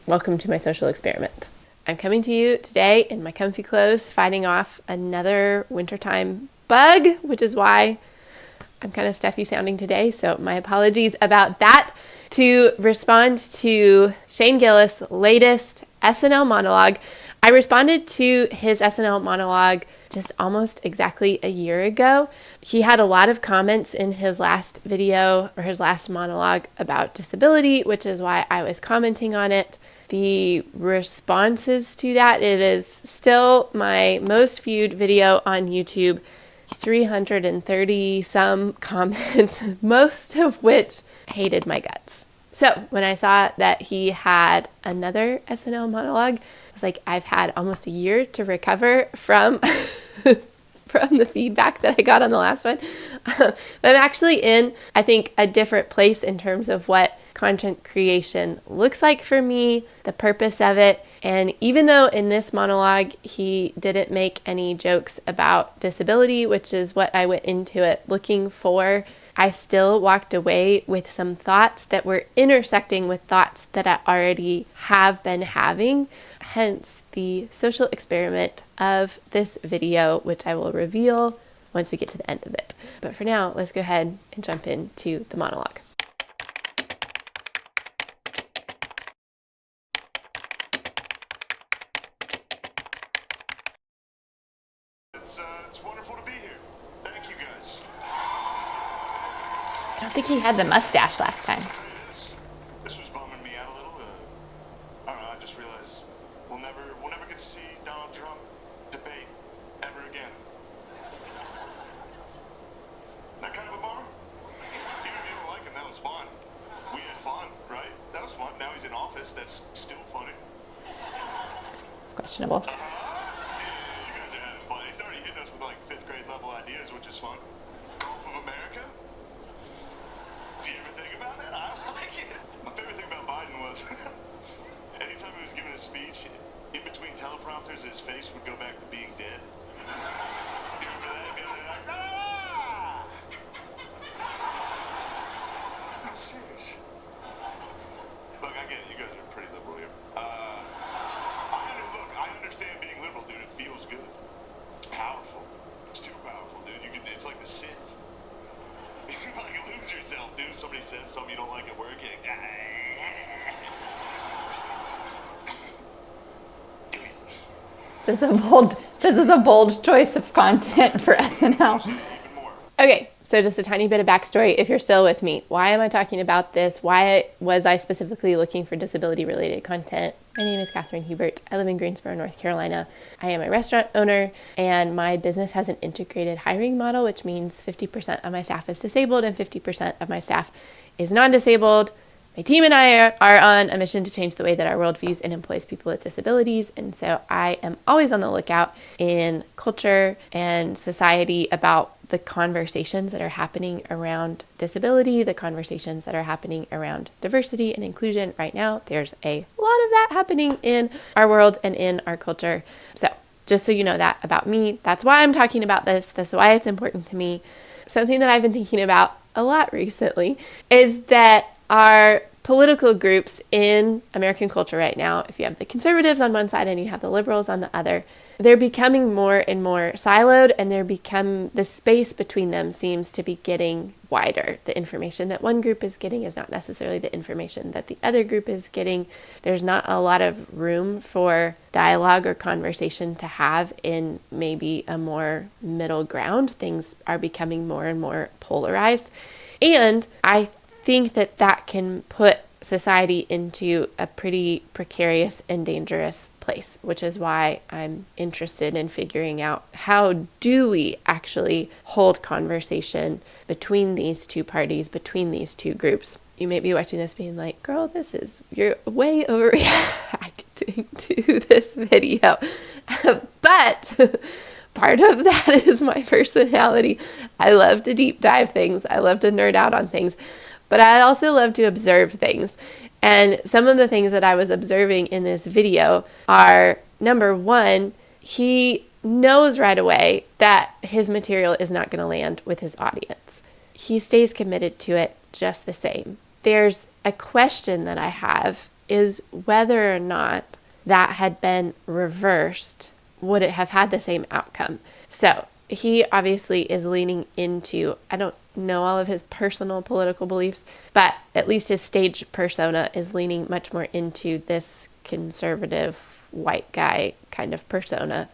Welcome to my social experiment. I'm coming to you today in my comfy clothes, fighting off another wintertime bug, which is why I'm kind of stuffy sounding today, so my apologies about that. To respond to Shane Gillis' latest SNL monologue, I responded to his SNL monologue just almost exactly a year ago. He had a lot of comments in his last video or his last monologue about disability, which is why I was commenting on it. The responses to that, it is still my most viewed video on YouTube. 330 some comments, most of which hated my guts. So when I saw that he had another SNL monologue, I was like, I've had almost a year to recover from from the feedback that I got on the last one. I'm actually in, I think, a different place in terms of what content creation looks like for me, the purpose of it. And even though in this monologue, he didn't make any jokes about disability, which is what I went into it looking for, I still walked away with some thoughts that were intersecting with thoughts that I already have been having. Hence the social experiment of this video, which I will reveal once we get to the end of it. But for now, let's go ahead and jump into the monologue. It's wonderful to be here. Thank you guys. I don't think he had the mustache last time. This was bumming me out a little. I don't know, I just realized we'll never get to see Donald Trump debate ever again. That kind of a bummer? Even if you don't like him, that was fun. We had fun, right? That was fun. Now he's in office. That's still funny. It's questionable. You guys are having fun. He's already hitting us with like 5th grade level ideas, which is fun. Gulf of America? Do you ever think about that? I like it. My favorite thing about Biden was anytime he was giving a speech, in between teleprompters, his face would go back to being dead. You remember that? He'd be like, ah! I'm serious. Look, I get it. You guys are pretty liberal here. I understand being liberal, dude. It feels good. It's powerful. It's too powerful, dude. It's like the Sith. You like lose yourself, dude. Somebody says something you don't like at work, you're like, This is a bold choice of content for SNL. even more. Okay, so just a tiny bit of backstory if you're still with me. Why am I talking about this? Why was I specifically looking for disability-related content? My name is Catherine Hubert. I live in Greensboro, North Carolina. I am a restaurant owner, and my business has an integrated hiring model, which means 50% of my staff is disabled and 50% of my staff is non-disabled. My team and I are on a mission to change the way that our world views and employs people with disabilities. And so I am always on the lookout in culture and society about the conversations that are happening around disability, the conversations that are happening around diversity and inclusion. Right now, there's a lot of that happening in our world and in our culture. So just so you know that about me, that's why I'm talking about this. That's why it's important to me. Something that I've been thinking about a lot recently is that our political groups in American culture right now, if you have the conservatives on one side and you have the liberals on the other, they're becoming more and more siloed, and the space between them seems to be getting wider. The information that one group is getting is not necessarily the information that the other group is getting. There's not a lot of room for dialogue or conversation to have in maybe a more middle ground. Things are becoming more and more polarized. And I think that can put society into a pretty precarious and dangerous place, which is why I'm interested in figuring out how do we actually hold conversation between these two parties, between these two groups. You may be watching this being like, girl, you're way overreacting to this video. But part of that is my personality. I love to deep dive things. I love to nerd out on things. But I also love to observe things. And some of the things that I was observing in this video are, number one, he knows right away that his material is not going to land with his audience. He stays committed to it just the same. There's a question that I have is whether or not that had been reversed, would it have had the same outcome? So he obviously is leaning into, I don't know all of his personal political beliefs, but at least his stage persona is leaning much more into this conservative white guy kind of persona,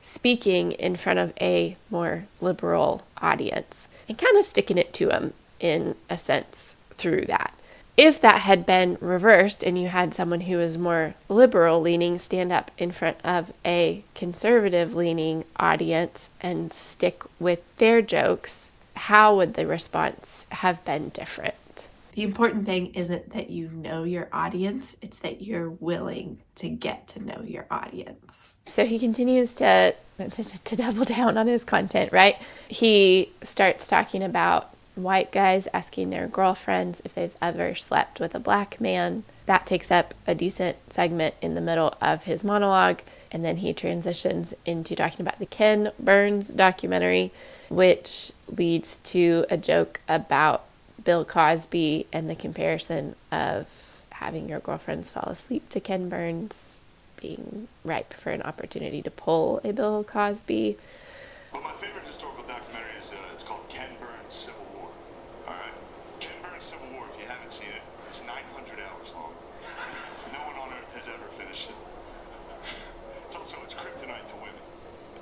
speaking in front of a more liberal audience and kind of sticking it to him in a sense through that. If that had been reversed and you had someone who was more liberal leaning stand up in front of a conservative leaning audience and stick with their jokes, how would the response have been different? The important thing isn't that you know your audience, it's that you're willing to get to know your audience. So he continues to double down on his content, right? He starts talking about white guys asking their girlfriends if they've ever slept with a black man. That takes up a decent segment in the middle of his monologue, and then he transitions into talking about the Ken Burns documentary, which leads to a joke about Bill Cosby and the comparison of having your girlfriends fall asleep to Ken Burns being ripe for an opportunity to pull a Bill Cosby. Well, my favorite historical documentary is it's called Ken Burns Civil War. All right, Ken Burns Civil War. If you haven't seen it, it's 900 hours long. No one on earth has ever finished it. It's also kryptonite to women.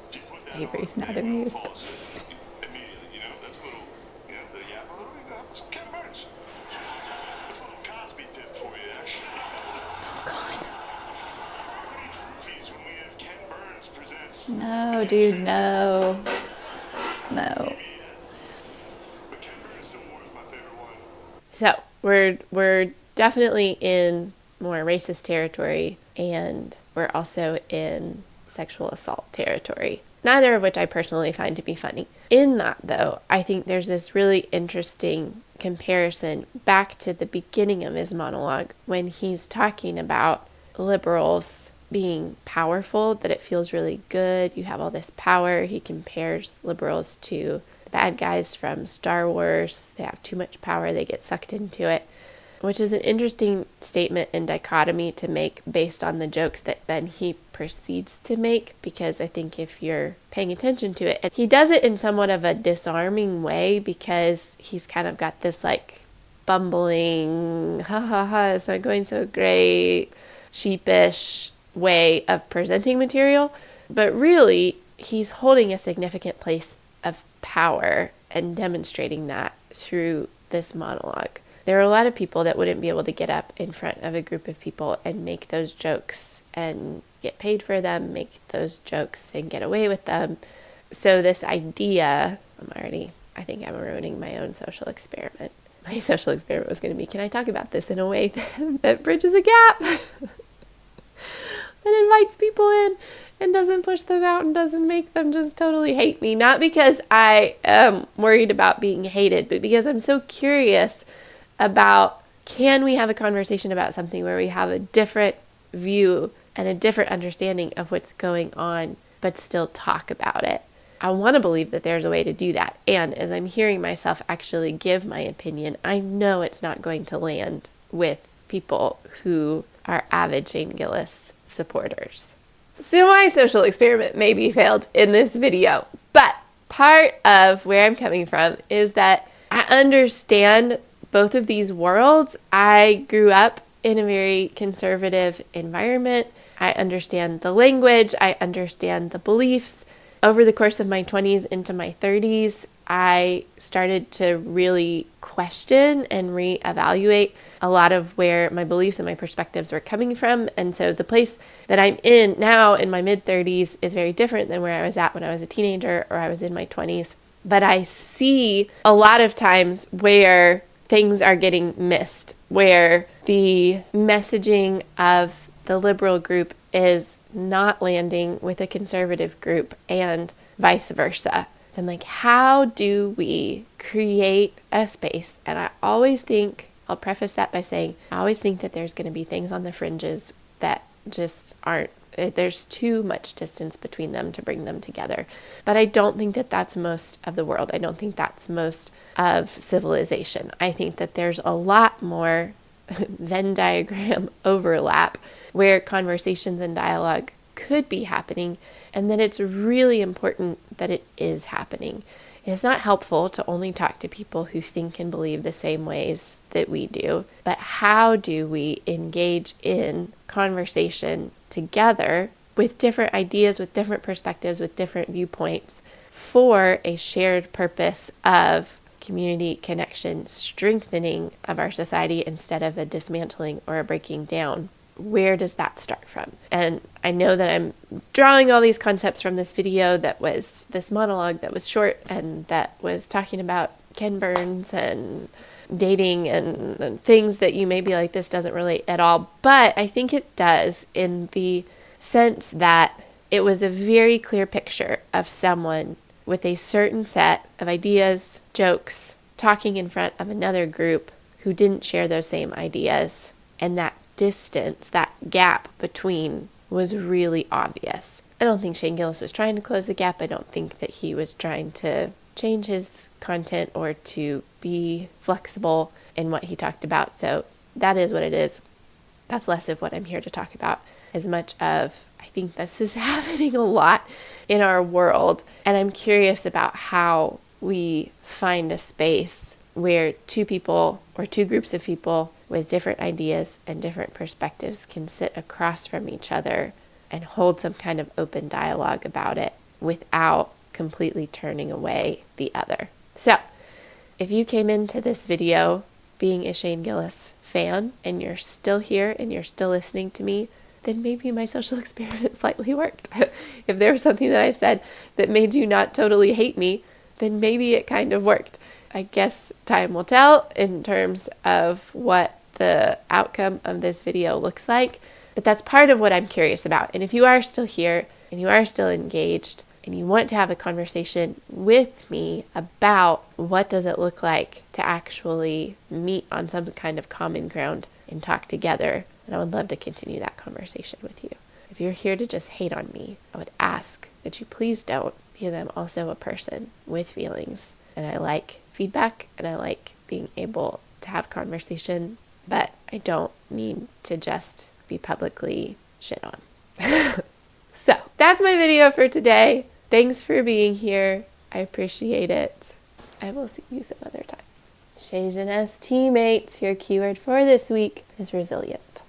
If you put that Avery's on, not they will amused. fall asleep immediately. You know, that's a little, the some Ken Burns. That's a little Cosby tip for you, actually. Oh, God. Many trophies when we have Ken Burns presents. No, dude, no. No. But Ken Burns Civil War is my favorite one. So we're definitely in more racist territory, and we're also in sexual assault territory, neither of which I personally find to be funny. In that, though, I think there's this really interesting comparison back to the beginning of his monologue when he's talking about liberals being powerful, that it feels really good. You have all this power. He compares liberals to the bad guys from Star Wars. They have too much power. They get sucked into it, which is an interesting statement and dichotomy to make based on the jokes that then he proceeds to make, because I think if you're paying attention to it, and he does it in somewhat of a disarming way, because he's kind of got this like bumbling, ha ha ha, it's not going so great, sheepish way of presenting material, but really he's holding a significant place of power and demonstrating that through this monologue. There are a lot of people that wouldn't be able to get up in front of a group of people and make those jokes and get paid for them, make those jokes and get away with them. So this idea, I think I'm ruining my own social experiment. My social experiment was going to be, can I talk about this in a way that bridges a gap? That invites people in and doesn't push them out and doesn't make them just totally hate me. Not because I am worried about being hated, but because I'm so curious about, can we have a conversation about something where we have a different view and a different understanding of what's going on, but still talk about it. I want to believe that there's a way to do that. And as I'm hearing myself actually give my opinion, I know it's not going to land with people who are avid Shane Gillis supporters. So my social experiment maybe failed in this video, but part of where I'm coming from is that I understand both of these worlds. I grew up in a very conservative environment. I understand the language. I understand the beliefs. Over the course of my 20s into my 30s, I started to really question and reevaluate a lot of where my beliefs and my perspectives were coming from. And so the place that I'm in now in my mid-30s is very different than where I was at when I was a teenager or I was in my 20s. But I see a lot of times where things are getting missed, where the messaging of the liberal group is not landing with a conservative group and vice versa. So I'm like, how do we create a space? And I always think, I'll preface that by saying, I always think that there's going to be things on the fringes that just aren't, there's too much distance between them to bring them together. But I don't think that that's most of the world. I don't think that's most of civilization. I think that there's a lot more Venn diagram overlap where conversations and dialogue could be happening, and that it's really important that it is happening. It's not helpful to only talk to people who think and believe the same ways that we do, but how do we engage in conversation together with different ideas, with different perspectives, with different viewpoints for a shared purpose of community connection, strengthening of our society instead of a dismantling or a breaking down? Where does that start from? And I know that I'm drawing all these concepts from this video that was this monologue that was short and that was talking about Ken Burns and dating and things that you may be like, this doesn't relate at all. But I think it does, in the sense that it was a very clear picture of someone with a certain set of ideas, jokes, talking in front of another group who didn't share those same ideas. And that distance, that gap between, was really obvious. I don't think Shane Gillis was trying to close the gap. I don't think that he was trying to change his content or to be flexible in what he talked about. So that is what it is. That's less of what I'm here to talk about, as much of, I think this is happening a lot in our world. And I'm curious about how we find a space where two people or two groups of people with different ideas and different perspectives can sit across from each other and hold some kind of open dialogue about it without completely turning away the other. So, if you came into this video being a Shane Gillis fan and you're still here and you're still listening to me, then maybe my social experiment slightly worked. If there was something that I said that made you not totally hate me, then maybe it kind of worked. I guess time will tell in terms of what the outcome of this video looks like, but that's part of what I'm curious about. And if you are still here and you are still engaged and you want to have a conversation with me about what does it look like to actually meet on some kind of common ground and talk together, then I would love to continue that conversation with you. If you're here to just hate on me, I would ask that you please don't, because I'm also a person with feelings and I like feedback and I like being able to have conversation, but I don't need to just be publicly shit on. So that's my video for today. Thanks for being here. I appreciate it. I will see you some other time. Chez, Genèse, teammates, your keyword for this week is resilient.